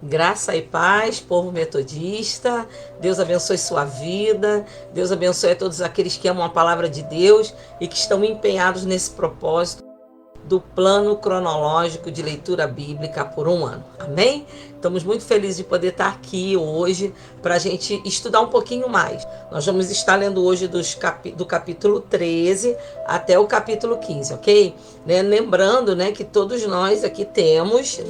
Graça e paz, povo metodista. Deus abençoe sua vida. Deus abençoe a todos aqueles que amam a palavra de Deus e que estão empenhados nesse propósito do plano cronológico de leitura bíblica por um ano. Amém? Estamos muito felizes de poder estar aqui hoje para a gente estudar um pouquinho mais. Nós vamos estar lendo hoje do capítulo 13 até o capítulo 15, ok? Lembrando, que todos nós aqui temos,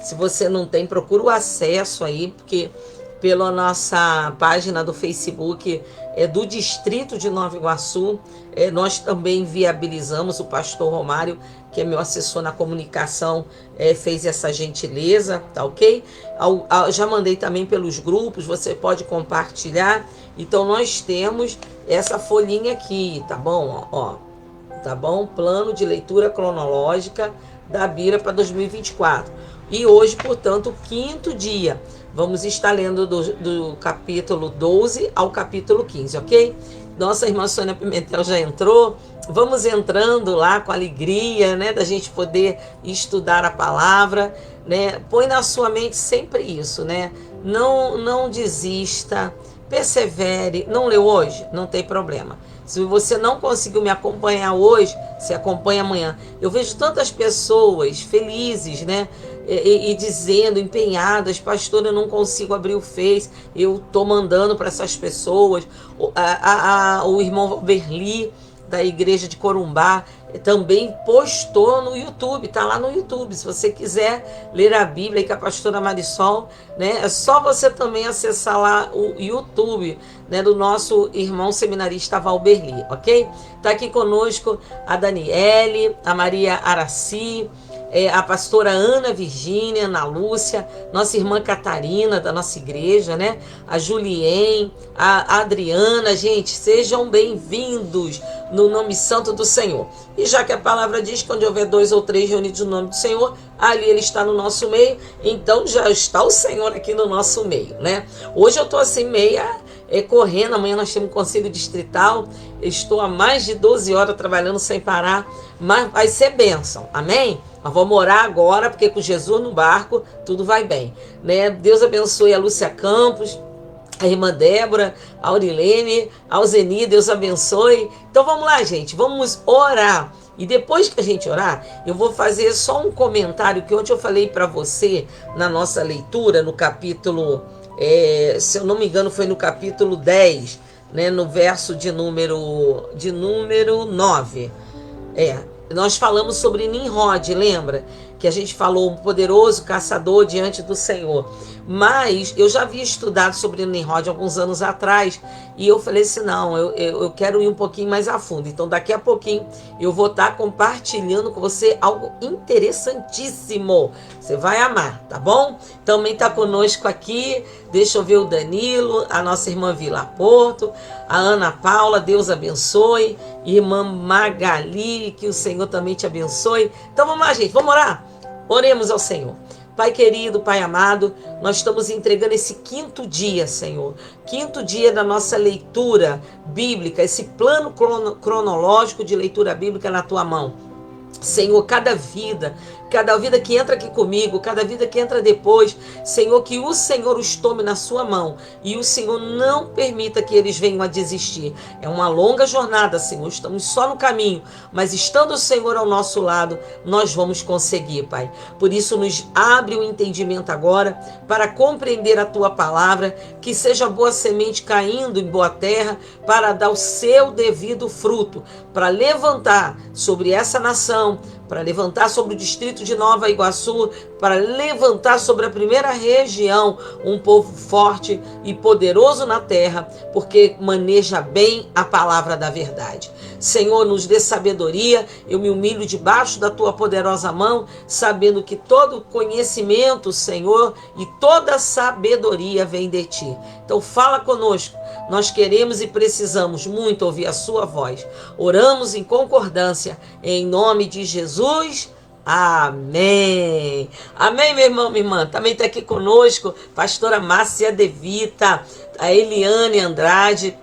se você não tem, procura o acesso aí, porque pela nossa página do Facebook do Distrito de Nova Iguaçu, nós também viabilizamos. O pastor Romário, que é meu assessor na comunicação, fez essa gentileza, tá ok? Já mandei também pelos grupos, você pode compartilhar. Então nós temos essa folhinha aqui, tá bom? Ó, tá bom? Plano de leitura cronológica da Bíblia para 2024. E hoje, portanto, o quinto dia. Vamos estar lendo do capítulo 12 ao capítulo 15, ok? Nossa irmã Sônia Pimentel já entrou. Vamos entrando lá com alegria, da gente poder estudar a palavra, Põe na sua mente sempre isso, Não desista, persevere. Não leu hoje? Não tem problema. Se você não conseguiu me acompanhar hoje, você acompanha amanhã. Eu vejo tantas pessoas felizes, e dizendo, empenhadas: pastor, eu não consigo abrir o Face. Eu estou mandando para essas pessoas. O irmão Berli, da igreja de Corumbá, também postou no YouTube, tá lá no YouTube. Se você quiser ler a Bíblia aí com a pastora Marisol, é só você também acessar lá o YouTube, do nosso irmão seminarista Valberli, ok? Tá aqui conosco a Daniele, a Maria Araci, a pastora Ana Virgínia, Ana Lúcia, nossa irmã Catarina, da nossa igreja, a Julien, a Adriana. Gente, sejam bem-vindos no nome santo do Senhor. E já que a palavra diz que onde houver 2 ou 3 reunidos no nome do Senhor, ali ele está no nosso meio. Então já está o Senhor aqui no nosso meio, Hoje eu estou assim meia correndo. Amanhã nós temos um conselho distrital. Estou há mais de 12 horas trabalhando sem parar, mas vai ser bênção, amém? Nós vamos orar agora, porque com Jesus no barco tudo vai bem, Deus abençoe a Lúcia Campos, a irmã Débora, a Aurilene, a Alzeni. Deus abençoe. Então vamos lá, gente, vamos orar. E depois que a gente orar, eu vou fazer só um comentário que ontem eu falei para você na nossa leitura, no capítulo, se eu não me engano, foi no capítulo 10, no verso de número 9. Nós falamos sobre Nimrod, lembra? Que a gente falou, um poderoso caçador diante do Senhor. Mas eu já havia estudado sobre Nimrod alguns anos atrás, e eu falei assim, não, eu quero ir um pouquinho mais a fundo. Então daqui a pouquinho eu vou estar compartilhando com você algo interessantíssimo. Você vai amar, tá bom? Também está conosco aqui, deixa eu ver, o Danilo, a nossa irmã Vila Porto, a Ana Paula. Deus abençoe. Irmã Magali, que o Senhor também te abençoe. Então vamos lá, gente, vamos orar? Oremos ao Senhor. Pai querido, Pai amado, nós estamos entregando esse quinto dia, Senhor. Quinto dia da nossa leitura bíblica, esse plano cronológico de leitura bíblica na tua mão. Senhor, cada vida que entra aqui comigo, cada vida que entra depois, Senhor, que o Senhor os tome na sua mão e o Senhor não permita que eles venham a desistir. É uma longa jornada, Senhor, estamos só no caminho, mas estando o Senhor ao nosso lado, nós vamos conseguir, Pai. Por isso, nos abre o entendimento agora para compreender a tua palavra, que seja boa semente caindo em boa terra para dar o seu devido fruto, para levantar sobre essa nação, para levantar sobre o distrito de Nova Iguaçu, para levantar sobre a primeira região um povo forte e poderoso na terra, porque maneja bem a palavra da verdade. Senhor, nos dê sabedoria. Eu me humilho debaixo da tua poderosa mão, sabendo que todo conhecimento, Senhor, e toda sabedoria vem de ti. Então fala conosco. Nós queremos e precisamos muito ouvir a sua voz. Oramos em concordância, em nome de Jesus. Amém. Amém, meu irmão, minha irmã. Também está aqui conosco pastora Márcia Devita, a Eliane Andrade,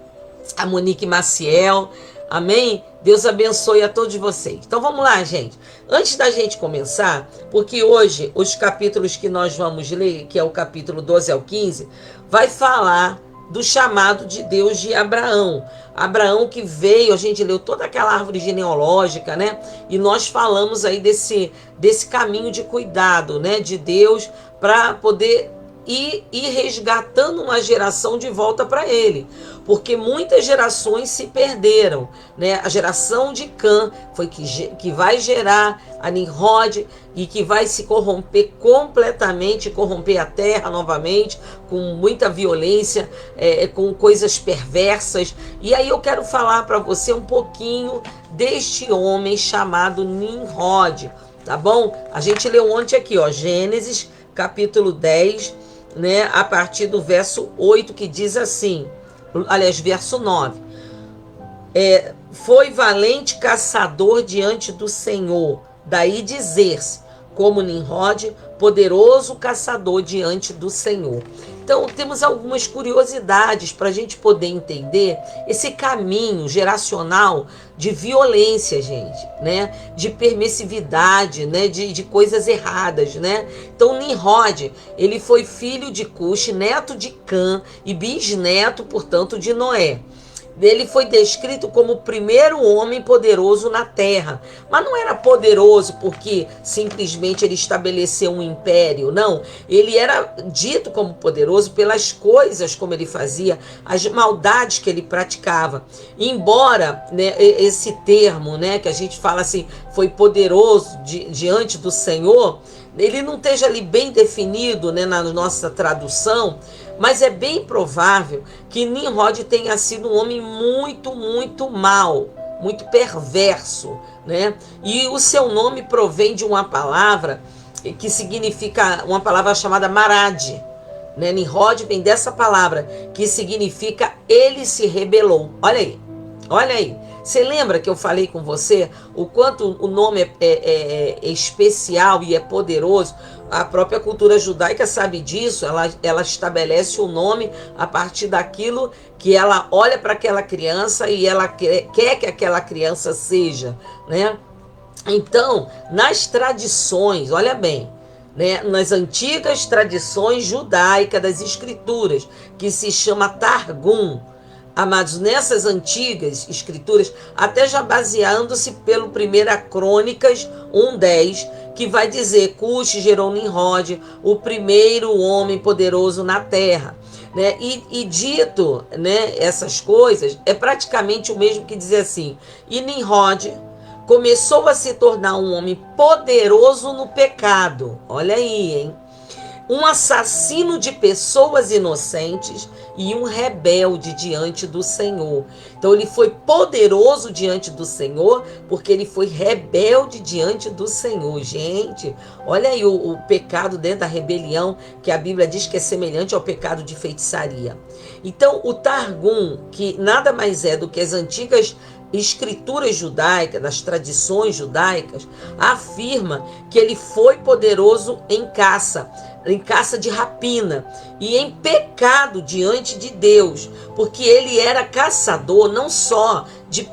a Monique Maciel, Amém? Deus abençoe a todos vocês. Então vamos lá, gente. Antes da gente começar, porque hoje os capítulos que nós vamos ler, que é o capítulo 12 ao 15, vai falar do chamado de Deus de Abraão. Abraão que veio, a gente leu toda aquela árvore genealógica, né? E nós falamos aí desse caminho de cuidado, né? De Deus para poder ir resgatando uma geração de volta para ele, porque muitas gerações se perderam, né? A geração de Cã foi que vai gerar a Nimrod e que vai se corromper completamente, corromper a terra novamente, com muita violência, com coisas perversas. E aí eu quero falar para você um pouquinho deste homem chamado Nimrod, tá bom? A gente leu ontem aqui, ó, Gênesis capítulo 10, né, a partir do verso 8, que diz assim, aliás, verso 9, foi valente caçador diante do Senhor, daí dizer-se, como Nimrod, poderoso caçador diante do Senhor. Então, temos algumas curiosidades para a gente poder entender esse caminho geracional de violência, gente, né? De permissividade, né? De coisas erradas, né? Então, Nimrod, ele foi filho de Cush, neto de Cã e bisneto, portanto, de Noé. Ele foi descrito como o primeiro homem poderoso na terra. Mas não era poderoso porque simplesmente ele estabeleceu um império, não. Ele era dito como poderoso pelas coisas como ele fazia, as maldades que ele praticava. Embora, né, esse termo, né, que a gente fala assim, foi poderoso diante do Senhor, ele não esteja ali bem definido, né, na nossa tradução, mas é bem provável que Nimrod tenha sido um homem muito, muito mau, muito perverso, né? E o seu nome provém de uma palavra que significa, uma palavra chamada marad, né? Nimrod vem dessa palavra, que significa ele se rebelou. Olha aí, olha aí. Você lembra que eu falei com você o quanto o nome é especial e é poderoso? A própria cultura judaica sabe disso, ela estabelece o nome a partir daquilo que ela olha para aquela criança e ela quer que aquela criança seja, né? Então, nas tradições, olha bem, né, nas antigas tradições judaicas das escrituras, que se chama Targum, amados, nessas antigas escrituras, até já baseando-se pelo 1 Crônicas 1:10, que vai dizer, Cush gerou Nimrod, o primeiro homem poderoso na terra. Né? E dito, né, essas coisas, é praticamente o mesmo que dizer assim, e Nimrod começou a se tornar um homem poderoso no pecado. Olha aí, hein? Um assassino de pessoas inocentes e um rebelde diante do Senhor. Então ele foi poderoso diante do Senhor porque ele foi rebelde diante do Senhor. Gente, olha aí o pecado dentro da rebelião, que a Bíblia diz que é semelhante ao pecado de feitiçaria. Então o Targum, que nada mais é do que as antigas escrituras judaicas, das tradições judaicas, afirma que ele foi poderoso em caça de rapina e em pecado diante de Deus, porque ele era caçador não só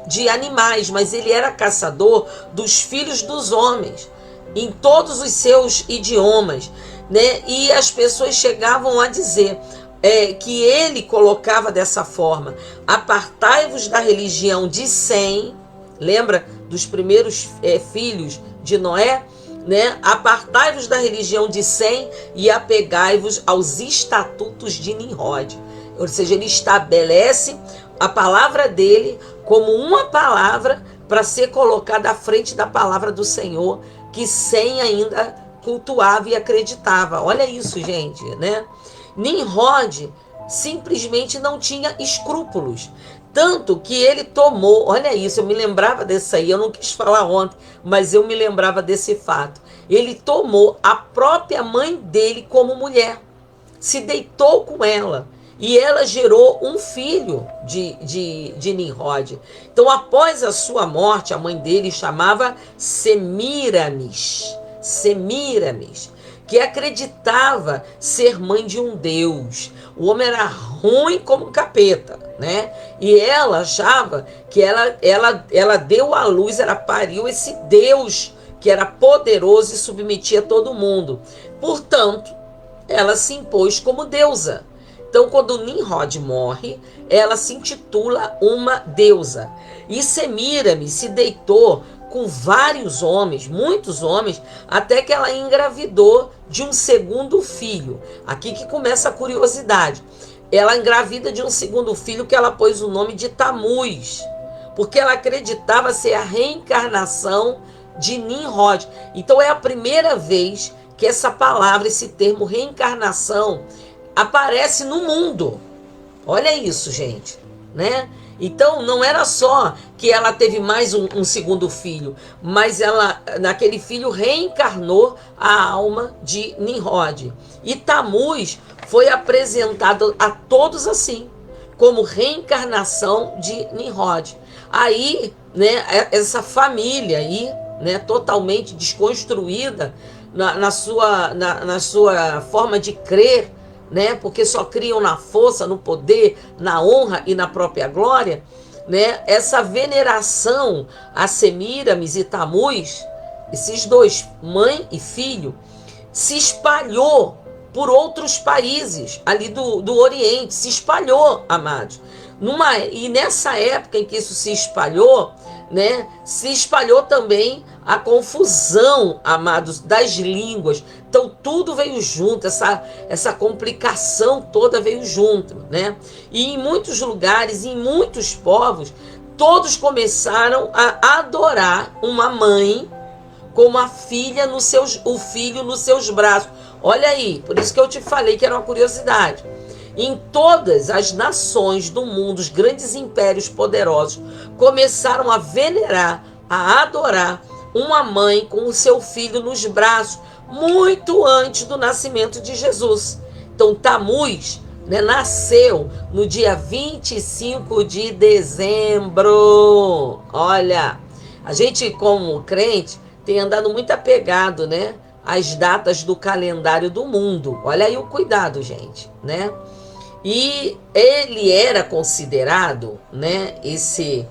de animais, mas ele era caçador dos filhos dos homens, em todos os seus idiomas, né? E as pessoas chegavam a dizer que ele colocava dessa forma, apartai-vos da religião de Sem, lembra dos primeiros filhos de Noé, né? Apartai-vos da religião de Sem e apegai-vos aos estatutos de Nimrod. Ou seja, ele estabelece a palavra dele como uma palavra para ser colocada à frente da palavra do Senhor, que Sem ainda cultuava e acreditava. Olha isso, gente, né? Nimrod simplesmente não tinha escrúpulos, tanto que ele tomou, olha isso, eu me lembrava desse aí, eu não quis falar ontem, mas eu me lembrava desse fato. Ele tomou a própria mãe dele como mulher, se deitou com ela, e ela gerou um filho de Nimrod. Então, após a sua morte, a mãe dele chamava Semiramis, que acreditava ser mãe de um deus. O homem era ruim como um capeta, né? E ela achava que ela deu à luz, ela pariu esse deus que era poderoso e submetia todo mundo. Portanto, ela se impôs como deusa. Então, quando Nimrod morre, ela se intitula uma deusa. E Semíramis se deitou com vários homens, muitos homens, até que ela engravidou de um segundo filho. Aqui que começa a curiosidade. Ela engravida de um segundo filho que ela pôs o nome de Tamuz, porque ela acreditava ser a reencarnação de Nimrod. Então é a primeira vez que essa palavra, esse termo reencarnação, aparece no mundo. Olha isso, gente, né? Então não era só que ela teve mais um segundo filho, mas ela, naquele filho, reencarnou a alma de Nimrod. E Tamuz foi apresentado a todos assim, como reencarnação de Nimrod. Aí, né, essa família aí, né, totalmente desconstruída na sua forma de crer, né, porque só criam na força, no poder, na honra e na própria glória, né, essa veneração a Semíramis e Tamuz, esses dois, mãe e filho, se espalhou por outros países ali do Oriente, se espalhou, amados. E nessa época em que isso se espalhou, né, se espalhou também a confusão, amados, das línguas. Então tudo veio junto, essa complicação toda veio junto, né? E em muitos lugares, em muitos povos, todos começaram a adorar uma mãe como a filha o filho nos seus braços. Olha aí, por isso que eu te falei que era uma curiosidade. Em todas as nações do mundo, os grandes impérios poderosos começaram a venerar, a adorar uma mãe com o seu filho nos braços, muito antes do nascimento de Jesus. Então Tamuz, né, nasceu no dia 25 de dezembro. Olha, a gente como crente tem andado muito apegado, né, às datas do calendário do mundo. Olha aí o cuidado, gente, né? E ele era considerado, né, esse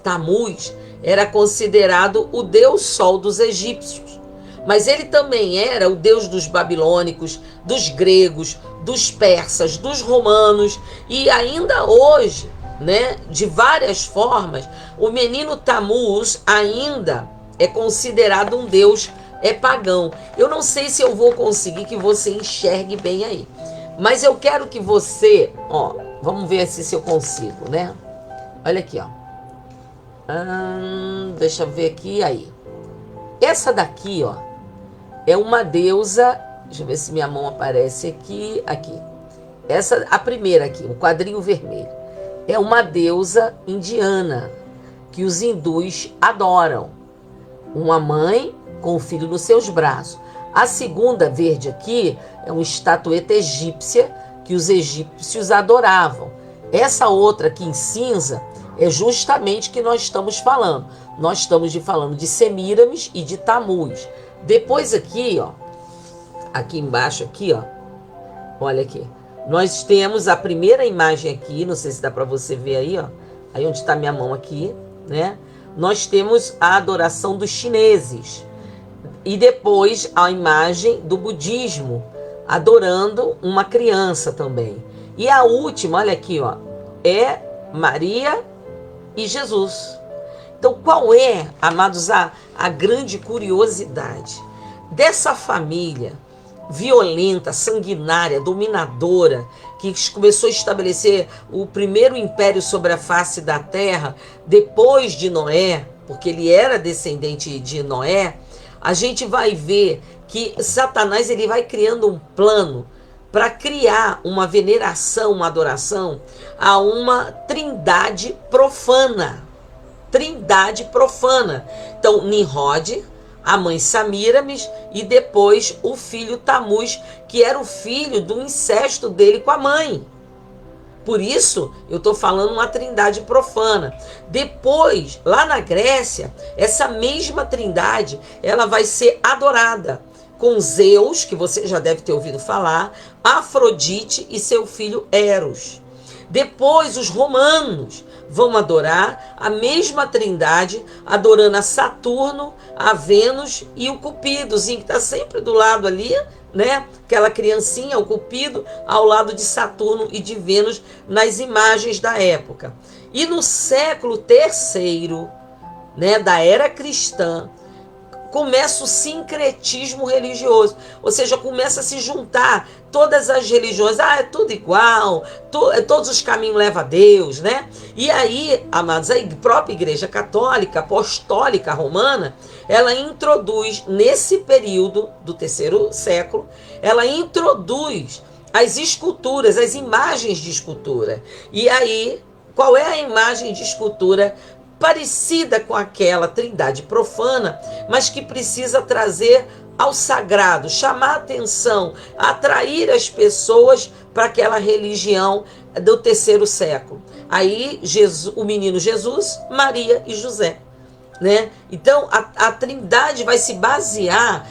Tamuz era considerado o deus sol dos egípcios. Mas ele também era o deus dos babilônicos, dos gregos, dos persas, dos romanos. E ainda hoje, né, de várias formas, o menino Tamuz ainda é considerado um deus pagão. Eu não sei se eu vou conseguir que você enxergue bem aí. Mas eu quero que você, ó, vamos ver se eu consigo, né? Olha aqui, ó. Deixa eu ver aqui, aí. Essa daqui, ó, é uma deusa. Deixa eu ver se minha mão aparece aqui. Aqui. Essa, a primeira aqui, o quadrinho vermelho. É uma deusa indiana que os hindus adoram. Uma mãe com o filho nos seus braços. A segunda, verde aqui, é uma estatueta egípcia que os egípcios adoravam. Essa outra aqui em cinza é justamente o que nós estamos falando. Nós estamos falando de Semíramis e de Tamuz. Depois aqui, ó, aqui embaixo aqui, ó, olha aqui. Nós temos a primeira imagem aqui, não sei se dá para você ver aí, ó, aí onde está minha mão aqui, né? Nós temos a adoração dos chineses. E depois a imagem do budismo, adorando uma criança também. E a última, olha aqui, ó, é Maria e Jesus. Então, qual é, amados, a grande curiosidade dessa família violenta, sanguinária, dominadora, que começou a estabelecer o primeiro império sobre a face da terra, depois de Noé, porque ele era descendente de Noé? A gente vai ver que Satanás ele vai criando um plano para criar uma veneração, uma adoração a uma trindade profana. Trindade profana. Então, Nimrod, a mãe Semíramis e depois o filho Tamuz, que era o filho do incesto dele com a mãe. Por isso, eu estou falando uma trindade profana. Depois, lá na Grécia, essa mesma trindade, ela vai ser adorada. com Zeus, que você já deve ter ouvido falar, Afrodite e seu filho Eros. Depois os romanos vão adorar a mesma trindade, adorando a Saturno, a Vênus e o Cupidozinho, que está sempre do lado ali, né? Aquela criancinha, o Cupido, ao lado de Saturno e de Vênus, nas imagens da época. E no século III, né, da era cristã, começa o sincretismo religioso, ou seja, começa a se juntar todas as religiões, é tudo igual, todos os caminhos levam a Deus, né? E aí, amados, a própria Igreja Católica, Apostólica Romana, ela introduz, nesse período do terceiro século, ela introduz as esculturas, as imagens de escultura. E aí, qual é a imagem de escultura parecida com aquela trindade profana, mas que precisa trazer ao sagrado, chamar a atenção, atrair as pessoas para aquela religião do terceiro século? Aí Jesus, o menino Jesus, Maria e José, né? Então a trindade vai se basear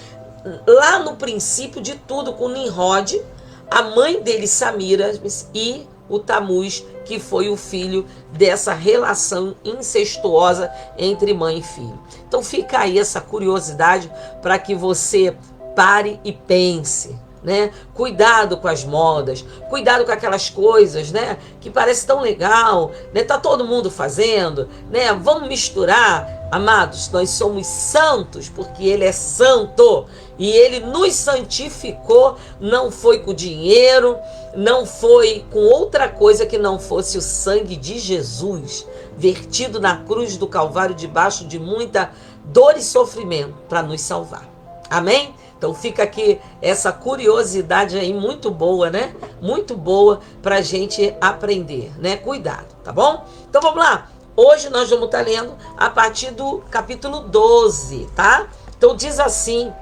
lá no princípio de tudo, com Nimrod, a mãe dele Samira e o Tamuz, que foi o filho dessa relação incestuosa entre mãe e filho. Então fica aí essa curiosidade para que você pare e pense, né? Cuidado com as modas, cuidado com aquelas coisas, né, que parece tão legal, né? Tá todo mundo fazendo, né? Vamos misturar, amados, nós somos santos porque ele é santo e ele nos santificou, não foi com dinheiro, não foi com outra coisa que não fosse o sangue de Jesus, vertido na cruz do Calvário, debaixo de muita dor e sofrimento, para nos salvar. Amém? Então fica aqui essa curiosidade aí muito boa, né? Muito boa para a gente aprender, né? Cuidado, tá bom? Então vamos lá. Hoje nós vamos estar lendo a partir do capítulo 12, tá? Então diz assim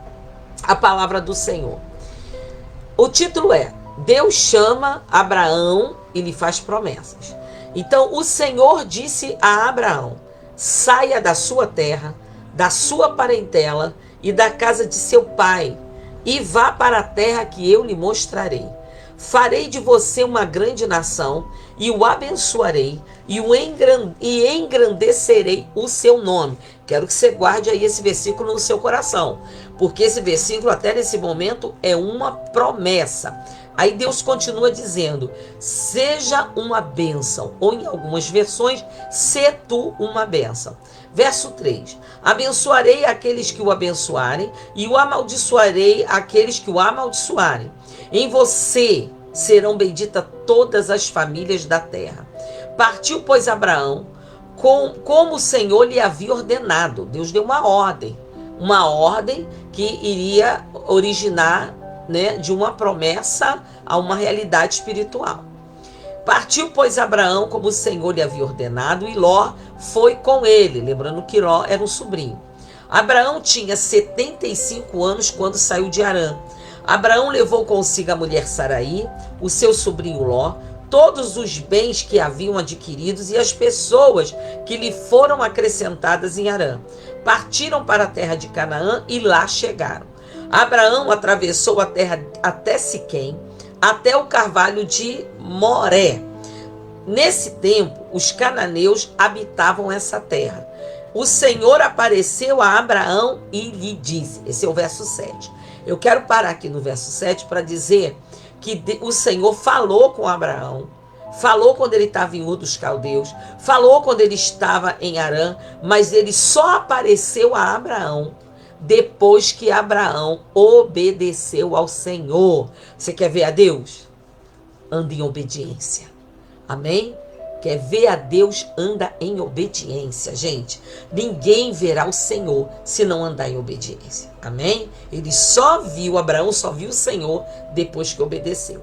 a palavra do Senhor. O título é: Deus chama Abraão e lhe faz promessas. Então o Senhor disse a Abraão: saia da sua terra, da sua parentela e da casa de seu pai, e vá para a terra que eu lhe mostrarei. Farei de você uma grande nação, e o abençoarei, e engrandecerei o seu nome. Quero que você guarde aí esse versículo no seu coração, porque esse versículo, até nesse momento, é uma promessa. Aí Deus continua dizendo: seja uma bênção, ou em algumas versões, se tu uma bênção. Verso 3: abençoarei aqueles que o abençoarem, e o amaldiçoarei aqueles que o amaldiçoarem. Em você serão benditas todas as famílias da terra. Partiu, pois, Abraão, como o Senhor lhe havia ordenado. Deus deu uma ordem que iria originar, né, de uma promessa a uma realidade espiritual. Partiu, pois, Abraão, como o Senhor lhe havia ordenado, e Ló foi com ele. Lembrando que Ló era um sobrinho. Abraão tinha 75 anos quando saiu de Harã. Abraão levou consigo a mulher Saraí, o seu sobrinho Ló, todos os bens que haviam adquiridos e as pessoas que lhe foram acrescentadas em Harã. Partiram para a terra de Canaã e lá chegaram. Abraão atravessou a terra até Siquém, até o carvalho de Moré. Nesse tempo, os cananeus habitavam essa terra. O Senhor apareceu a Abraão e lhe disse, esse é o verso 7. Eu quero parar aqui no verso 7 para dizer que o Senhor falou com Abraão, falou quando ele estava em Ur dos Caldeus, falou quando ele estava em Harã, mas ele só apareceu a Abraão depois que Abraão obedeceu ao Senhor. Você quer ver a Deus? Anda em obediência. Amém? Quer ver a Deus? Anda em obediência, gente. Ninguém verá o Senhor se não andar em obediência. Amém? Abraão só viu o Senhor depois que obedeceu.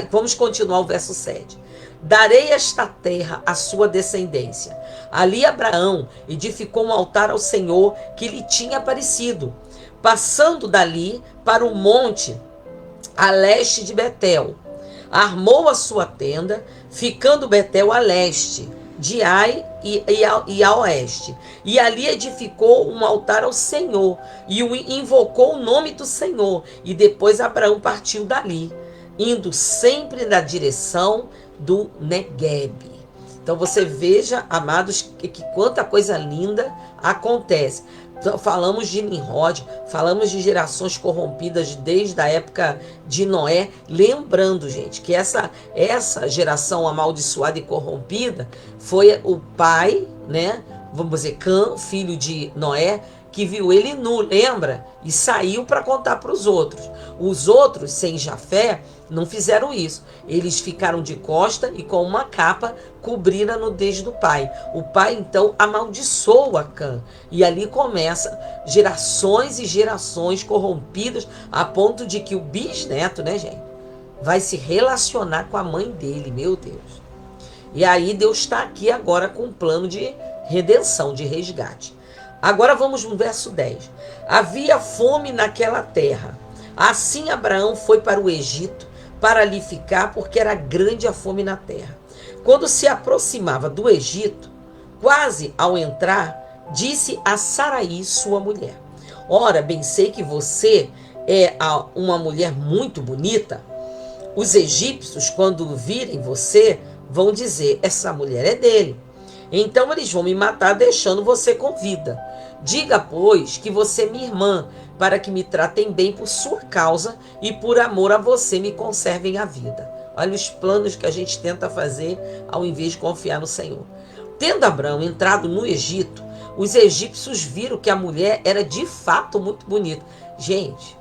Vamos continuar o verso 7. Darei esta terra à sua descendência. Ali Abraão edificou um altar ao Senhor que lhe tinha aparecido, passando dali para o monte a leste de Betel. Armou a sua tenda, ficando Betel a leste, de Ai e a oeste. E ali edificou um altar ao Senhor e invocou o nome do Senhor. E depois Abraão partiu dali, indo sempre na direção do Neguebe. Então você veja, amados, que quanta coisa linda acontece. Então, falamos de Nimrod, falamos de gerações corrompidas desde a época de Noé. Lembrando, gente, que essa geração amaldiçoada e corrompida foi o pai, né? Vamos dizer, Cã, filho de Noé, que viu ele nu, lembra? E saiu para contar para os outros. Os outros, sem Jafé, não fizeram isso. Eles ficaram de costa e com uma capa cobriram a nudez do pai. O pai, então, amaldiçoa Cã. E ali começa gerações e gerações corrompidas, a ponto de que o bisneto, né, gente, vai se relacionar com a mãe dele, meu Deus. E aí Deus está aqui agora com um plano de redenção, de resgate. Agora vamos no verso 10. Havia fome naquela terra. Assim Abraão foi para o Egito, para ali ficar, porque era grande a fome na terra. Quando se aproximava do Egito, quase ao entrar, disse a Saraí, sua mulher: ora, bem sei que você é uma mulher muito bonita. Os egípcios, quando virem você, vão dizer: essa mulher é dele. Então eles vão me matar, deixando você com vida. Diga, pois, que você é minha irmã, para que me tratem bem por sua causa e por amor a você me conservem a vida. Olha os planos que a gente tenta fazer ao invés de confiar no Senhor. Tendo Abraão entrado no Egito, os egípcios viram que a mulher era de fato muito bonita. Gente,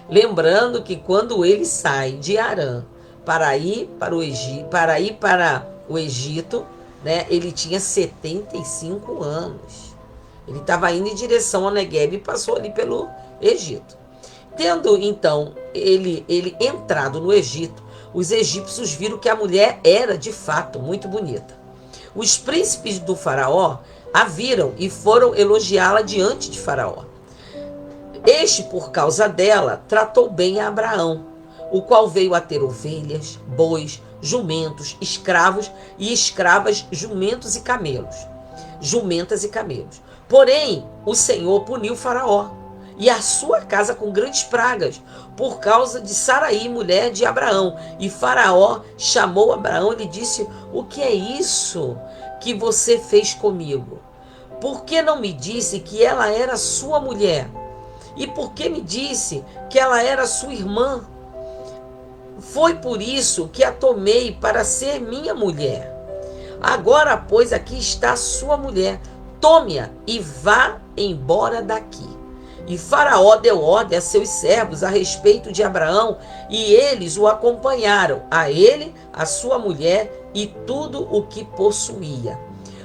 lembrando que quando ele sai de Harã para ir para o Egito, né, ele tinha 75 anos. Ele estava indo em direção ao Neguebe e passou ali pelo Egito. Tendo, então, ele entrado no Egito, os egípcios viram que a mulher era, de fato, muito bonita. Os príncipes do faraó a viram e foram elogiá-la diante de Faraó. Este, por causa dela, tratou bem a Abraão, o qual veio a ter ovelhas, bois, jumentos, escravos e escravas, jumentos e camelos. Jumentas e camelos. Porém, o Senhor puniu Faraó e a sua casa com grandes pragas, por causa de Saraí, mulher de Abraão. E Faraó chamou Abraão e lhe disse: o que é isso que você fez comigo? Por que não me disse que ela era sua mulher? E por que me disse que ela era sua irmã? Foi por isso que a tomei para ser minha mulher. Agora, pois, aqui está sua mulher. Tome-a e vá embora daqui. E Faraó deu ordem a seus servos a respeito de Abraão, e eles o acompanharam, a ele, a sua mulher e tudo o que possuía.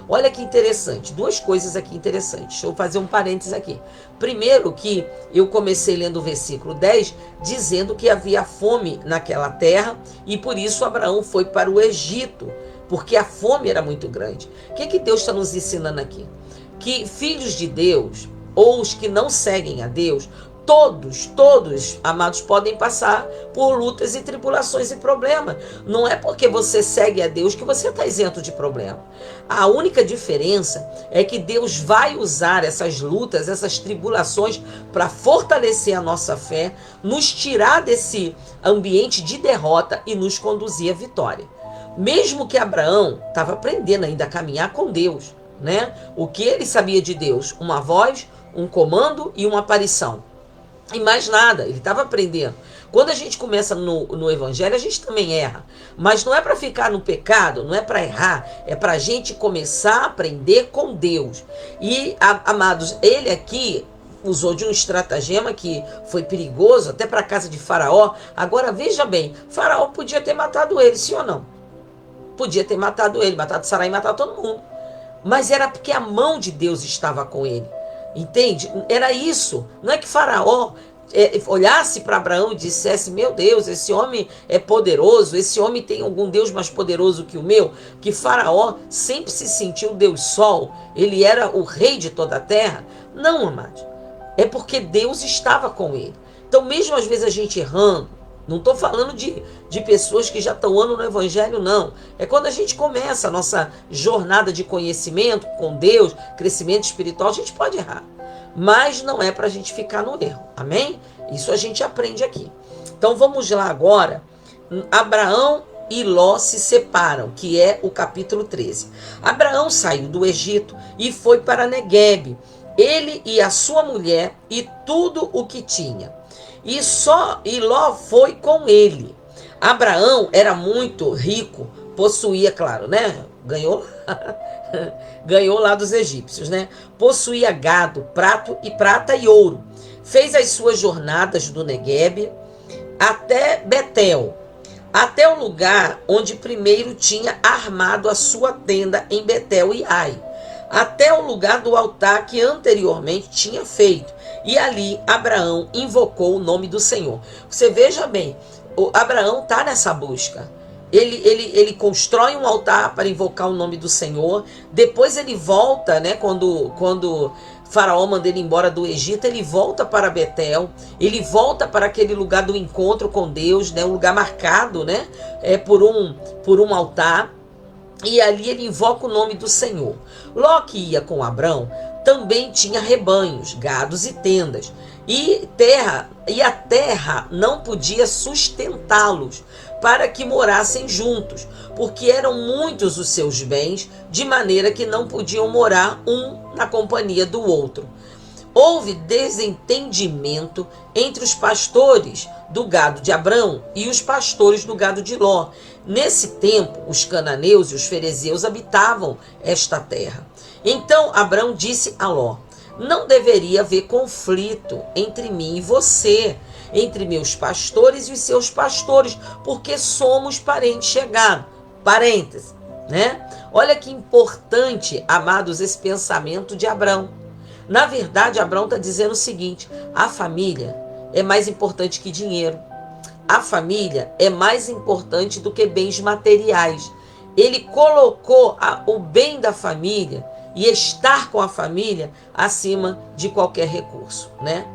Olha que interessante, duas coisas aqui interessantes. Deixa eu fazer um parênteses aqui. Primeiro, que eu comecei lendo o versículo 10, dizendo que havia fome naquela terra, e por isso Abraão foi para o Egito, porque a fome era muito grande. O que Deus está nos ensinando aqui? Que filhos de Deus, ou os que não seguem a Deus, todos, amados, podem passar por lutas e tribulações e problemas. Não é porque você segue a Deus que você está isento de problema. A única diferença é que Deus vai usar essas lutas, essas tribulações, para fortalecer a nossa fé, nos tirar desse ambiente de derrota e nos conduzir à vitória. Mesmo que Abraão estava aprendendo ainda a caminhar com Deus, né? O que ele sabia de Deus? Uma voz, um comando e uma aparição. E mais nada, ele estava aprendendo. Quando a gente começa no evangelho, a gente também erra. Mas não é para ficar no pecado, não é para errar. É para a gente começar a aprender com Deus. E, amados, ele aqui usou de um estratagema que foi perigoso, até para a casa de Faraó. Agora, veja bem, Faraó podia ter matado ele, sim ou não? Podia ter matado ele, matado Sarai, matado todo mundo. Mas era porque a mão de Deus estava com ele. Entende? Era isso. Não é que Faraó olhasse para Abraão e dissesse: meu Deus, esse homem é poderoso, esse homem tem algum Deus mais poderoso que o meu. Que Faraó sempre se sentiu Deus Sol, ele era o rei de toda a terra. Não, amados. É porque Deus estava com ele. Então, mesmo às vezes a gente errando, Não estou falando de pessoas que já estão anos no Evangelho, não. É quando a gente começa a nossa jornada de conhecimento com Deus, crescimento espiritual, a gente pode errar. Mas não é para a gente ficar no erro. Amém? Isso a gente aprende aqui. Então vamos lá agora. Abraão e Ló se separam, que é o capítulo 13. Abraão saiu do Egito e foi para Neguebe, ele e a sua mulher e tudo o que tinha. E Ló foi com ele. Abraão era muito rico, possuía, claro, né? Ganhou lá dos egípcios, né? Possuía gado, prata e ouro. Fez as suas jornadas do Neguebe até Betel, até o lugar onde primeiro tinha armado a sua tenda em Betel e Ai, até o lugar do altar que anteriormente tinha feito. E ali Abraão invocou o nome do Senhor. Você veja bem, Abraão está nessa busca. Ele constrói um altar para invocar o nome do Senhor. Depois ele volta, né? Quando Faraó manda ele embora do Egito, ele volta para Betel. Ele volta para aquele lugar do encontro com Deus, né? Um lugar marcado, né? Por um altar. E ali ele invoca o nome do Senhor. Ló, que ia com Abrão, também tinha rebanhos, gados e tendas. E a terra não podia sustentá-los para que morassem juntos, porque eram muitos os seus bens, de maneira que não podiam morar um na companhia do outro. Houve desentendimento entre os pastores do gado de Abrão e os pastores do gado de Ló. Nesse tempo, os cananeus e os ferezeus habitavam esta terra. Então Abrão disse a Ló: não deveria haver conflito entre mim e você, entre meus pastores e os seus pastores, porque somos parentes chegados. Parênteses, né? Olha que importante, amados, esse pensamento de Abrão. Na verdade, Abrão está dizendo o seguinte: a família é mais importante que dinheiro. A família é mais importante do que bens materiais. Ele colocou o bem da família e estar com a família acima de qualquer recurso, né?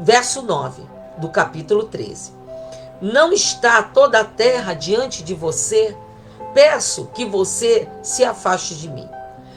Verso 9 do capítulo 13. Não está toda a terra diante de você? Peço que você se afaste de mim.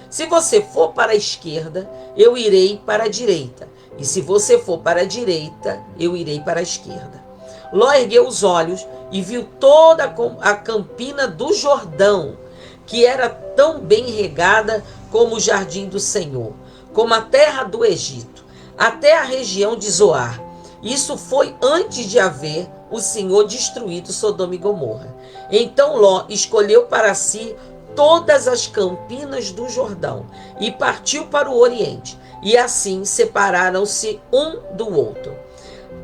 Se você for para a esquerda, eu irei para a direita. E se você for para a direita, eu irei para a esquerda. Ló ergueu os olhos e viu toda a campina do Jordão, que era tão bem regada como o jardim do Senhor, como a terra do Egito, até a região de Zoar. Isso foi antes de haver o Senhor destruído Sodoma e Gomorra. Então Ló escolheu para si todas as campinas do Jordão e partiu para o Oriente, e assim separaram-se um do outro.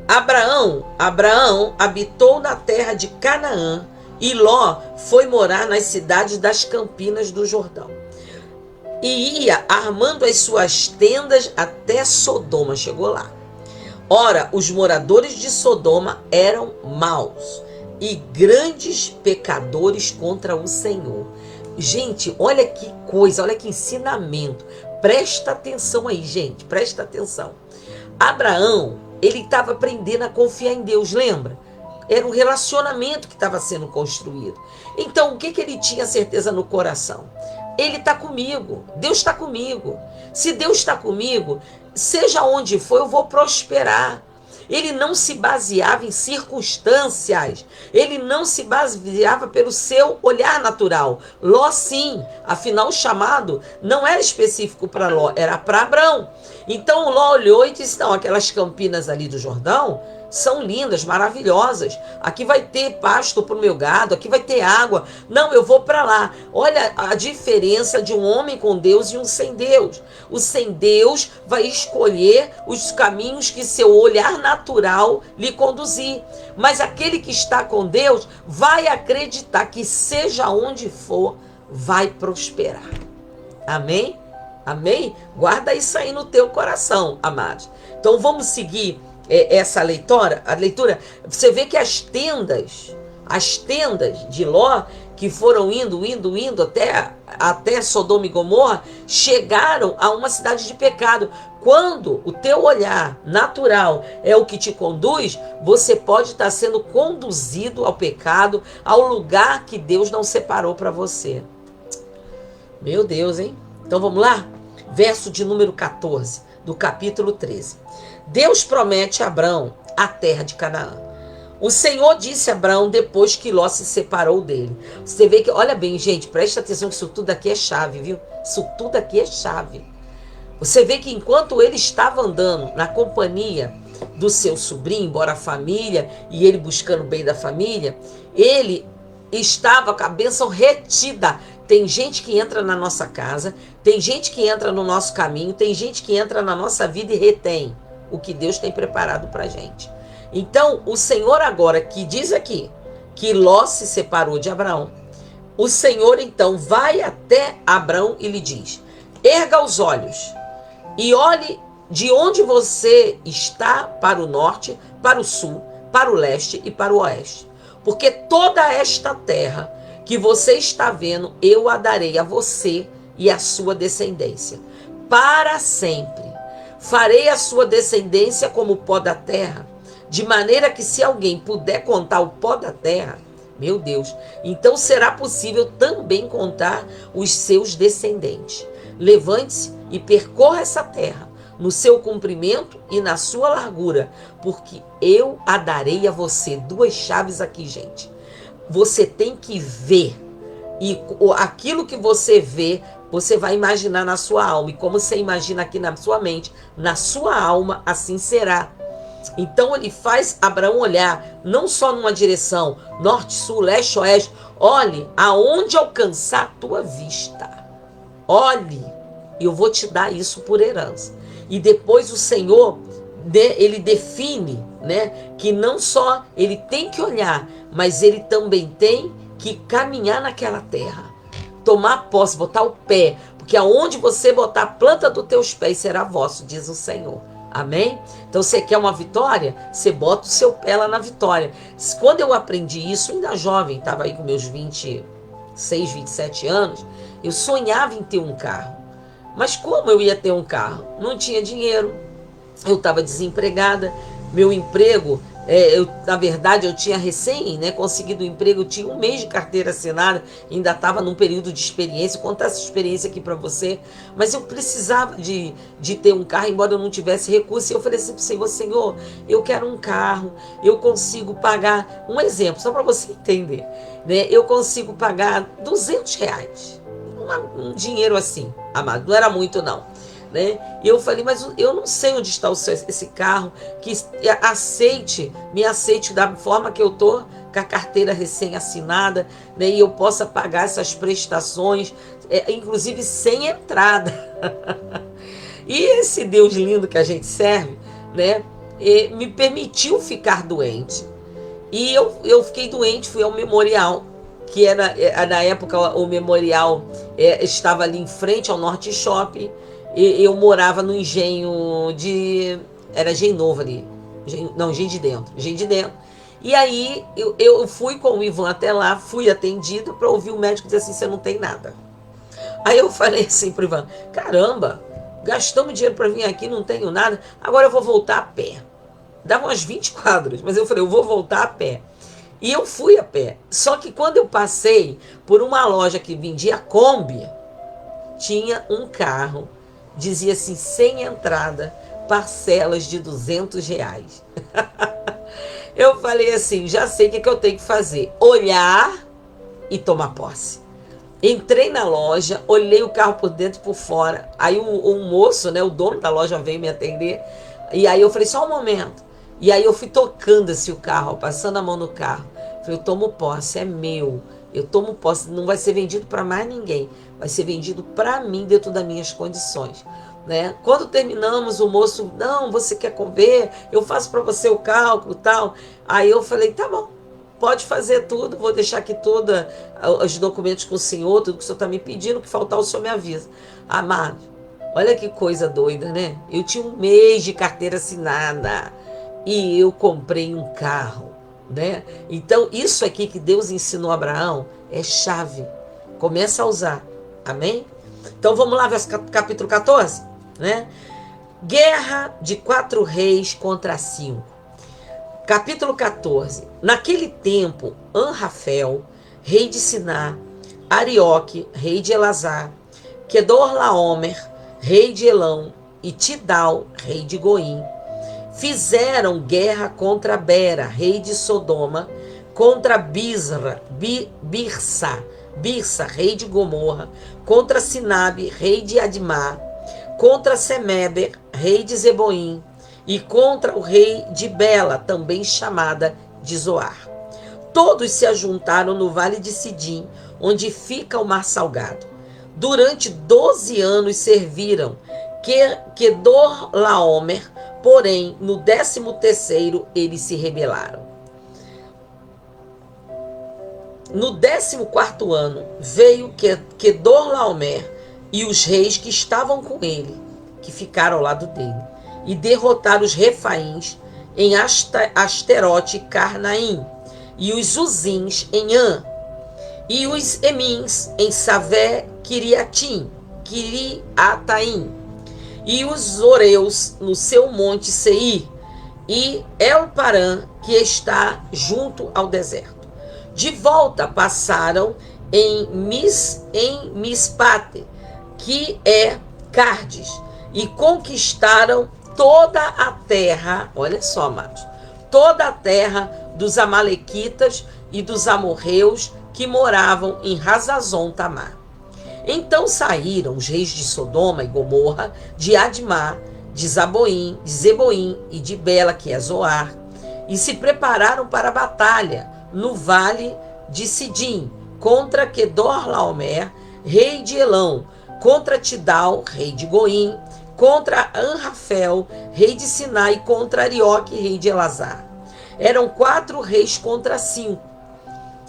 Abraão habitou na terra de Canaã, e Ló foi morar nas cidades das campinas do Jordão. E ia armando as suas tendas até Sodoma, chegou lá. Ora, os moradores de Sodoma eram maus e grandes pecadores contra o Senhor. Gente, olha que coisa, olha que ensinamento. Presta atenção aí, gente, presta atenção. Abraão, ele estava aprendendo a confiar em Deus, lembra? Era um relacionamento que estava sendo construído. Então, o que ele tinha certeza no coração? Ele está comigo, Deus está comigo. Se Deus está comigo, seja onde for, eu vou prosperar. Ele não se baseava em circunstâncias. Ele não se baseava pelo seu olhar natural. Ló sim, afinal o chamado não era específico para Ló, era para Abrão. Então Ló olhou e disse: não, aquelas campinas ali do Jordão são lindas, maravilhosas. Aqui vai ter pasto para o meu gado, aqui vai ter água. Não, eu vou para lá. Olha a diferença de um homem com Deus e um sem Deus. O sem Deus vai escolher os caminhos que seu olhar natural lhe conduzir. Mas aquele que está com Deus vai acreditar que seja onde for, vai prosperar. Amém? Amém? Guarda isso aí no teu coração, amados. Então vamos seguir essa leitura. Você vê que as tendas de Ló que foram indo até Sodoma e Gomorra, chegaram a uma cidade de pecado. Quando o teu olhar natural é o que te conduz, você pode estar sendo conduzido ao pecado, ao lugar que Deus não separou para você. Meu Deus, hein? Então vamos lá? Verso de número 14, do capítulo 13. Deus promete a Abrão a terra de Canaã. O Senhor disse a Abrão depois que Ló se separou dele. Você vê que, olha bem, gente, presta atenção que isso tudo aqui é chave, viu? Isso tudo aqui é chave. Você vê que enquanto ele estava andando na companhia do seu sobrinho, embora a família, e ele buscando o bem da família, ele estava com a bênção retida. Tem gente que entra na nossa casa, tem gente que entra no nosso caminho, tem gente que entra na nossa vida e retém o que Deus tem preparado para a gente. Então, o Senhor agora, que diz aqui, que Ló se separou de Abraão, o Senhor então vai até Abraão e lhe diz: erga os olhos e olhe de onde você está para o norte, para o sul, para o leste e para o oeste. Porque toda esta terra que você está vendo, eu a darei a você e a sua descendência, para sempre. Farei a sua descendência como o pó da terra, de maneira que se alguém puder contar o pó da terra, meu Deus, então será possível também contar os seus descendentes. Levante-se e percorra essa terra, no seu comprimento e na sua largura, porque eu a darei a você. Duas chaves aqui, gente. Você tem que ver, e aquilo que você vê, você vai imaginar na sua alma, e como você imagina aqui na sua mente, na sua alma, assim será. Então ele faz Abraão olhar, não só numa direção, norte, sul, leste, oeste. Olhe aonde alcançar a tua vista. Olhe, eu vou te dar isso por herança. E depois o Senhor, ele define, né, que não só ele tem que olhar, mas ele também tem que caminhar naquela terra. Tomar posse, botar o pé, porque aonde você botar a planta dos teus pés será vosso, diz o Senhor. Amém? Então você quer uma vitória? Você bota o seu pé lá na vitória. Quando eu aprendi isso, ainda jovem, estava aí com meus 26, 27 anos, eu sonhava em ter um carro. Mas como eu ia ter um carro? Não tinha dinheiro, eu estava desempregada, meu emprego, na verdade eu tinha recém, conseguido um emprego, eu tinha um mês de carteira assinada, ainda estava num período de experiência. Vou contar essa experiência aqui para você, mas eu precisava de ter um carro, embora eu não tivesse recurso, e eu falei assim para o Senhor: Senhor, eu quero um carro, eu consigo pagar, um exemplo, só para você entender, né? Eu consigo pagar R$ 200, um dinheiro assim, amado, não era muito não. Né? E eu falei, mas eu não sei onde está esse carro que me aceite da forma que eu tô, com a carteira recém-assinada, né? E eu possa pagar essas prestações, inclusive sem entrada. E esse Deus lindo que a gente serve, né, me permitiu ficar doente. E eu fiquei doente, fui ao memorial, que era, na época, o memorial estava ali em frente ao Norte Shopping. Eu morava no engenho era Engenho Novo ali. Engenho de Dentro. E aí eu fui com o Ivan até lá, fui atendida para ouvir o médico dizer assim: você não tem nada. Aí eu falei assim pro Ivan: caramba, gastamos dinheiro para vir aqui, não tenho nada, agora eu vou voltar a pé. Dava umas 20 quadras, mas eu falei: eu vou voltar a pé. E eu fui a pé. Só que quando eu passei por uma loja que vendia Kombi, tinha um carro, dizia assim: sem entrada, parcelas de R$ 200. Eu falei assim: já sei o que eu tenho que fazer, olhar e tomar posse. Entrei na loja, olhei o carro por dentro e por fora. Aí o moço, né, o dono da loja, veio me atender. E aí eu falei: só um momento. E aí eu fui tocando assim o carro, passando a mão no carro. Falei: eu tomo posse, é meu. Eu tomo posse, não vai ser vendido para mais ninguém. Vai ser vendido para mim, dentro das minhas condições. Né? Quando terminamos, o moço: não, você quer comer? Eu faço para você o cálculo e tal. Aí eu falei: tá bom, pode fazer tudo, vou deixar aqui todos os documentos com o senhor, tudo que o senhor está me pedindo, o que faltar o senhor me avisa. Amado, olha que coisa doida, né? Eu tinha um mês de carteira assinada e eu comprei um carro né? Então, isso aqui que Deus ensinou a Abraão é chave. Começa a usar. Amém? Então, vamos lá, capítulo 14, né? Guerra de 4 reis contra 5. Capítulo 14. Naquele tempo, Anrafel, rei de Siná, Arioque, rei de Elazar, Quedorlaomer, rei de Elão, e Tidal, rei de Goim, fizeram guerra contra Bera, rei de Sodoma, contra Birsa, rei de Gomorra, contra Sinabe, rei de Admá, contra Semeber, rei de Zeboim, e contra o rei de Bela, também chamada de Zoar. Todos se ajuntaram no vale de Sidim, onde fica o mar salgado. Durante 12 anos serviram Quedorlaomer, porém, no 13º eles se rebelaram. No 14º ano veio Quedorlaomer e os reis que estavam com ele, que ficaram ao lado dele, e derrotaram os Refaíns em Asterote e Carnaim, e os Uzins em An, e os Emins em Savé Kiriataim, e os Oreus no seu monte Seir, e Elparã, que está junto ao deserto. De volta passaram em Mispate, que é Cardes, e conquistaram toda a terra, olha só, amados, toda a terra dos amalequitas e dos amorreus que moravam em Hazazon Tamar. Então saíram os reis de Sodoma e Gomorra, de Admá, de Zeboim e de Bela, que é Zoar, e se prepararam para a batalha no vale de Sidim, contra Quedorlaomer, rei de Elão, contra Tidal, rei de Goim, contra Anrafel, rei de Siná, e contra Arioque, rei de Elazar. Eram 4 reis contra 5.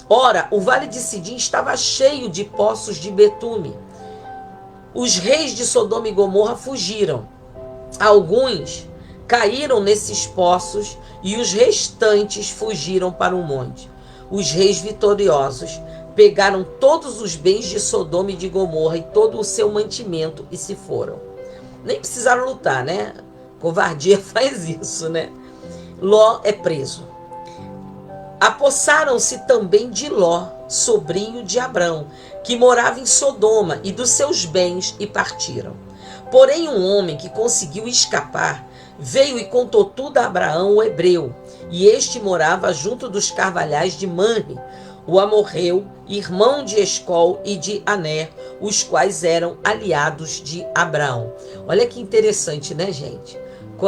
Ora, o vale de Sidim estava cheio de poços de betume. Os reis de Sodoma e Gomorra fugiram. Alguns caíram nesses poços e os restantes fugiram para o monte. Os reis vitoriosos pegaram todos os bens de Sodoma e de Gomorra e todo o seu mantimento e se foram. Nem precisaram lutar, né? Covardia faz isso, né? Ló é preso. Apossaram-se também de Ló, sobrinho de Abrão, que morava em Sodoma, e dos seus bens, e partiram. Porém, um homem que conseguiu escapar veio e contou tudo a Abraão, o hebreu, e este morava junto dos carvalhais de Manre, o amorreu, irmão de Escol e de Aner, os quais eram aliados de Abraão. Olha que interessante, né, gente?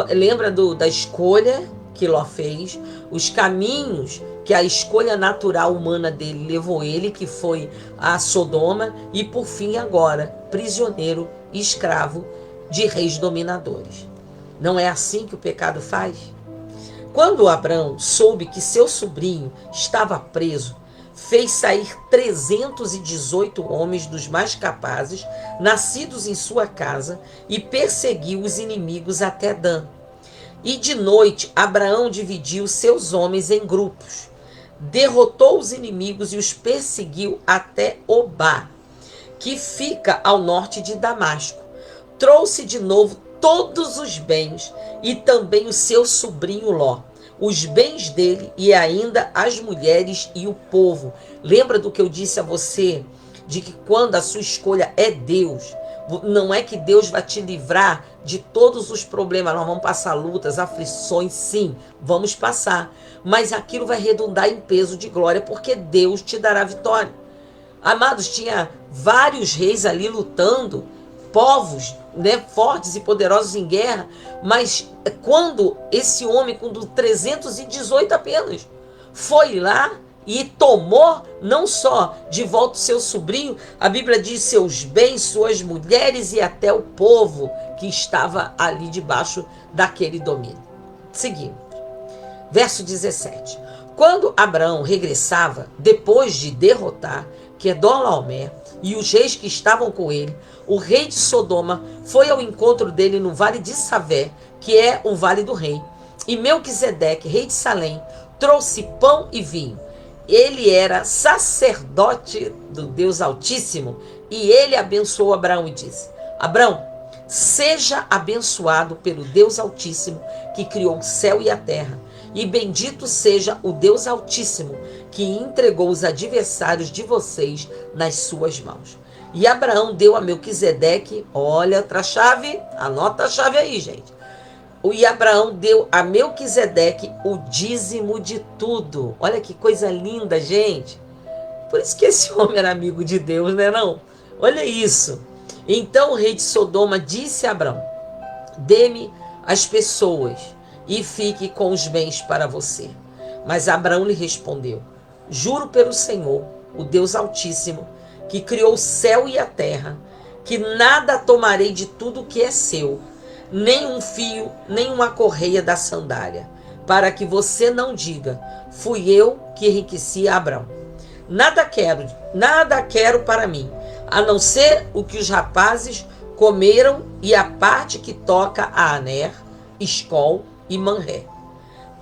Lembra da escolha que Ló fez, os caminhos que a escolha natural humana dele levou ele, que foi a Sodoma, e por fim agora, prisioneiro e escravo de reis dominadores. Não é assim que o pecado faz? Quando Abrão soube que seu sobrinho estava preso, fez sair 318 homens dos mais capazes, nascidos em sua casa, e perseguiu os inimigos até Dan. E de noite, Abraão dividiu seus homens em grupos, derrotou os inimigos e os perseguiu até Obá, que fica ao norte de Damasco. Trouxe de novo todos os bens e também o seu sobrinho Ló, os bens dele e ainda as mulheres e o povo. Lembra do que eu disse a você, de que quando a sua escolha é Deus, não é que Deus vai te livrar de todos os problemas. Nós vamos passar lutas, aflições, sim, vamos passar. Mas aquilo vai redundar em peso de glória, porque Deus te dará vitória. Amados, tinha vários reis ali lutando, povos, né, fortes e poderosos em guerra, mas quando esse homem, com 318 apenas, foi lá e tomou não só de volta o seu sobrinho, a Bíblia diz seus bens, suas mulheres e até o povo que estava ali debaixo daquele domínio. Seguimos. Verso 17. Quando Abraão regressava, depois de derrotar Quedorlaomer e os reis que estavam com ele, o rei de Sodoma foi ao encontro dele no vale de Savé, que é o vale do rei. E Melquisedeque, rei de Salém, trouxe pão e vinho. Ele era sacerdote do Deus Altíssimo e ele abençoou Abraão e disse: Abraão, seja abençoado pelo Deus Altíssimo que criou o céu e a terra, e bendito seja o Deus Altíssimo que entregou os adversários de vocês nas suas mãos. E Abraão deu a Melquisedeque, olha outra chave, anota a chave aí, gente. E Abraão deu a Melquisedeque o dízimo de tudo. Olha que coisa linda, gente. Por isso que esse homem era amigo de Deus, né não? Olha isso. Então o rei de Sodoma disse a Abraão: dê-me as pessoas e fique com os bens para você. Mas Abraão lhe respondeu: juro pelo Senhor, o Deus Altíssimo, que criou o céu e a terra, que nada tomarei de tudo que é seu, nem um fio, nem uma correia da sandália, para que você não diga: fui eu que enriqueci Abraão. Nada quero para mim, a não ser o que os rapazes comeram e a parte que toca a Aner, Escol e Manré.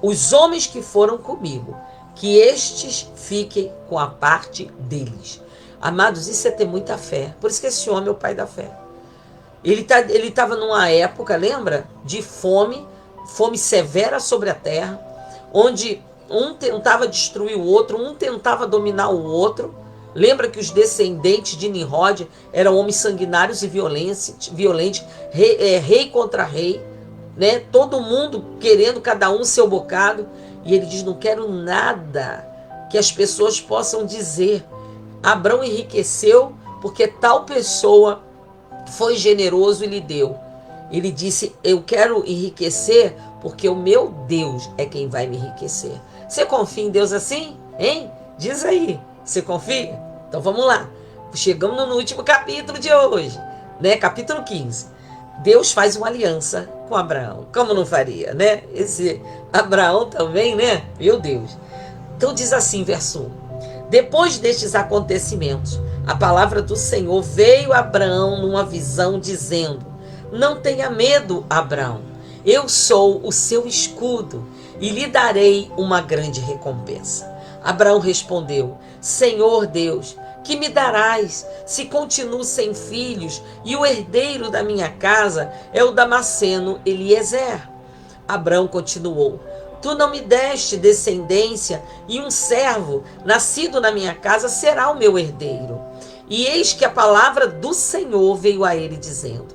Os homens que foram comigo, que estes fiquem com a parte deles. Amados, isso é ter muita fé. Por isso que esse homem é o pai da fé. Ele estava numa época, lembra? De fome severa sobre a terra, onde um tentava destruir o outro, um tentava dominar o outro. Lembra que os descendentes de Nimrod eram homens sanguinários e violentos, rei contra rei, né? Todo mundo querendo cada um seu bocado. E ele diz: não quero nada que as pessoas possam dizer: Abraão enriqueceu porque tal pessoa foi generoso e lhe deu. Ele disse: eu quero enriquecer porque o meu Deus é quem vai me enriquecer. Você confia em Deus assim? Hein? Diz aí, você confia? Então vamos lá. Chegamos no último capítulo de hoje, né? Capítulo 15. Deus faz uma aliança com Abraão. Como não faria, né? Esse Abraão também, né? Meu Deus. Então diz assim, verso 1. Depois destes acontecimentos, a palavra do Senhor veio a Abraão numa visão, dizendo: não tenha medo, Abraão. Eu sou o seu escudo e lhe darei uma grande recompensa. Abraão respondeu: Senhor Deus, que me darás se continuo sem filhos e o herdeiro da minha casa é o Damasceno Eliezer? Abraão continuou: tu não me deste descendência e um servo nascido na minha casa será o meu herdeiro. E eis que a palavra do Senhor veio a ele dizendo: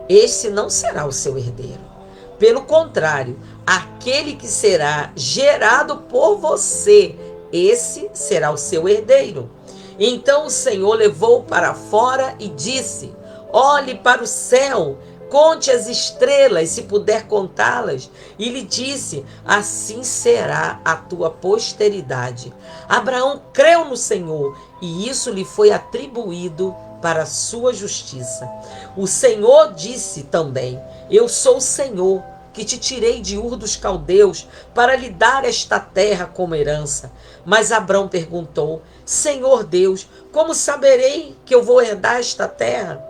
este não será o seu herdeiro. Pelo contrário, aquele que será gerado por você, esse será o seu herdeiro. Então o Senhor levou para fora e disse: olhe para o céu, conte as estrelas, se puder contá-las. E lhe disse: assim será a tua posteridade. Abraão creu no Senhor, e isso lhe foi atribuído para a sua justiça. O Senhor disse também: eu sou o Senhor, que te tirei de Ur dos Caldeus, para lhe dar esta terra como herança. Mas Abrão perguntou: Senhor Deus, como saberei que eu vou herdar esta terra?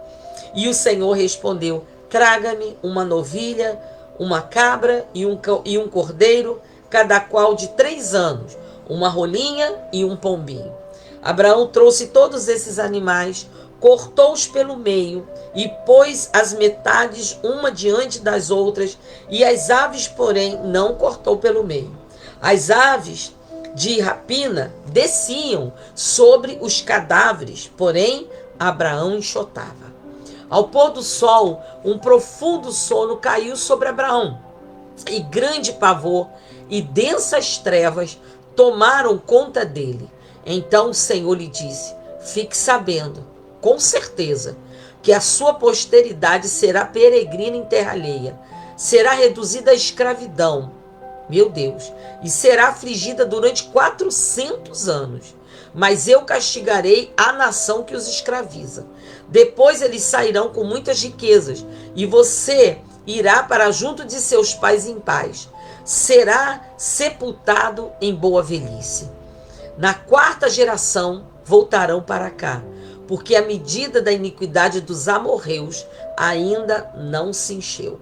E o Senhor respondeu: traga-me uma novilha, uma cabra e um cordeiro, cada qual de 3 anos, uma rolinha e um pombinho. Abraão trouxe todos esses animais, cortou-os pelo meio e pôs as metades uma diante das outras, e as aves, porém, não cortou pelo meio. As aves de rapina desciam sobre os cadáveres, porém Abraão enxotava. Ao pôr do sol, um profundo sono caiu sobre Abraão, e grande pavor e densas trevas tomaram conta dele. Então o Senhor lhe disse: fique sabendo, com certeza, que a sua posteridade será peregrina em terra alheia, será reduzida à escravidão, meu Deus, e será afligida durante 400 anos. Mas eu castigarei a nação que os escraviza. Depois eles sairão com muitas riquezas, e você irá para junto de seus pais em paz. Será sepultado em boa velhice. Na 4ª geração voltarão para cá, porque a medida da iniquidade dos amorreus ainda não se encheu.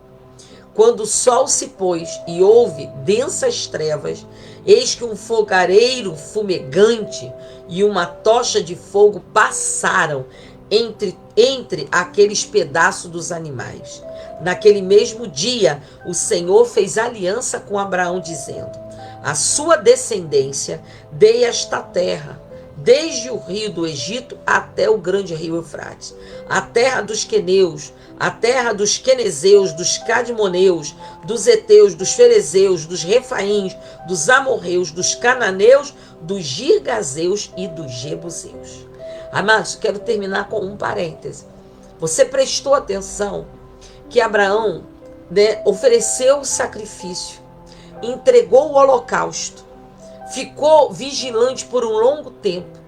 Quando o sol se pôs e houve densas trevas, eis que um fogareiro fumegante e uma tocha de fogo passaram entre aqueles pedaços dos animais. Naquele mesmo dia, o Senhor fez aliança com Abraão, dizendo: a sua descendência dei esta terra, desde o rio do Egito até o grande rio Eufrates, a terra dos queneus, a terra dos quenezeus, dos cadmoneus, dos heteus, dos ferezeus, dos refaíns, dos amorreus, dos cananeus, dos girgazeus e dos jebuseus. Amados, quero terminar com um parêntese. Você prestou atenção que Abraão, ofereceu o sacrifício, entregou o holocausto, ficou vigilante por um longo tempo,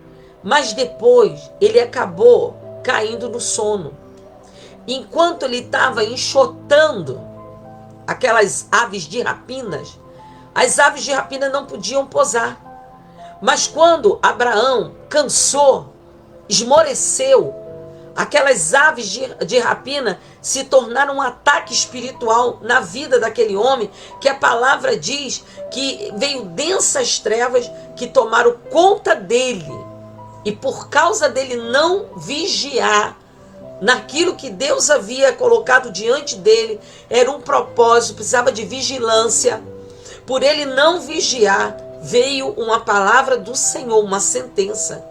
mas depois ele acabou caindo no sono. Enquanto ele estava enxotando aquelas aves de rapinas, as aves de rapina não podiam pousar. Mas quando Abraão cansou, esmoreceu, aquelas aves de rapina se tornaram um ataque espiritual na vida daquele homem, que a palavra diz que veio densas trevas que tomaram conta dele. E por causa dele não vigiar naquilo que Deus havia colocado diante dele, era um propósito, precisava de vigilância. Por ele não vigiar, veio uma palavra do Senhor, uma sentença.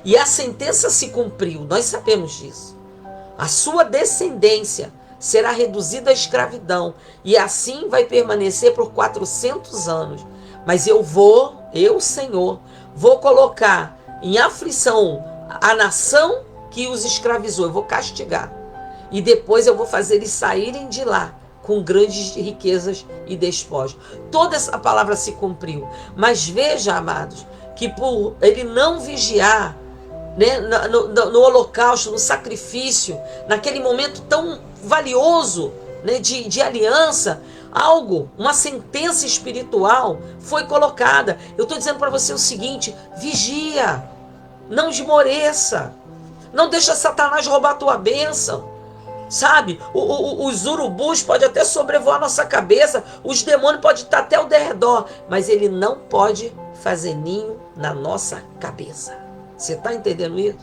E a sentença se cumpriu, nós sabemos disso. A sua descendência será reduzida à escravidão, e assim vai permanecer por 400 anos. Mas eu, Senhor, vou colocar em aflição a nação que os escravizou, eu vou castigar. E depois eu vou fazer eles saírem de lá com grandes riquezas e despojos. Toda essa palavra se cumpriu. Mas veja, amados, que por ele não vigiar, no holocausto, no sacrifício, naquele momento tão valioso, de aliança, uma sentença espiritual foi colocada. Eu estou dizendo para você o seguinte: vigia, não esmoreça, não deixa Satanás roubar a tua bênção, sabe? Os urubus podem até sobrevoar a nossa cabeça, os demônios podem estar até ao derredor, mas ele não pode fazer ninho na nossa cabeça. Você está entendendo isso?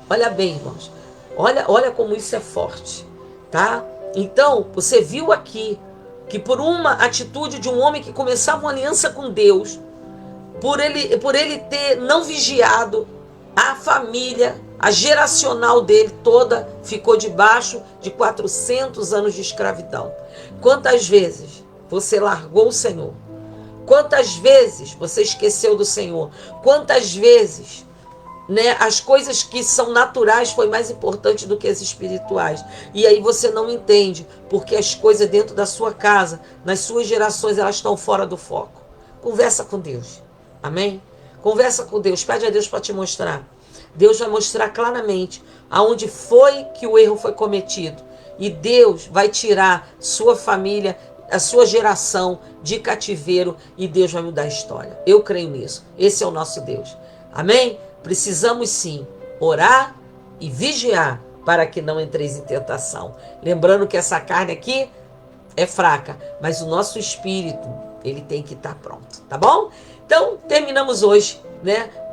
Olha bem, irmãos, olha como isso é forte, tá? Então, você viu aqui que por uma atitude de um homem que começava uma aliança com Deus, por ele ter não vigiado, a família, a geracional dele toda ficou debaixo de 400 anos de escravidão. Quantas vezes você largou o Senhor? Quantas vezes você esqueceu do Senhor? Quantas vezes, as coisas que são naturais foi mais importante do que as espirituais? E aí você não entende, porque as coisas dentro da sua casa, nas suas gerações, elas estão fora do foco. Conversa com Deus. Amém? Conversa com Deus, pede a Deus para te mostrar. Deus vai mostrar claramente aonde foi que o erro foi cometido. E Deus vai tirar sua família, a sua geração de cativeiro, e Deus vai mudar a história. Eu creio nisso. Esse é o nosso Deus. Amém? Precisamos sim orar e vigiar para que não entreis em tentação. Lembrando que essa carne aqui é fraca, mas o nosso espírito, ele tem que estar pronto, tá bom? Então, terminamos hoje,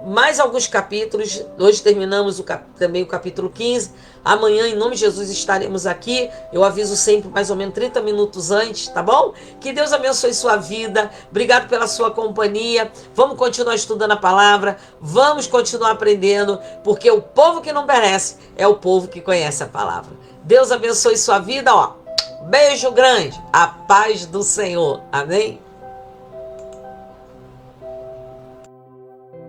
mais alguns capítulos. Hoje terminamos também o capítulo 15. Amanhã, em nome de Jesus, estaremos aqui. Eu aviso sempre mais ou menos 30 minutos antes, tá bom? Que Deus abençoe sua vida. Obrigado pela sua companhia. Vamos continuar estudando a palavra. Vamos continuar aprendendo, porque o povo que não perece é o povo que conhece a palavra. Deus abençoe sua vida. Beijo grande. A paz do Senhor. Amém?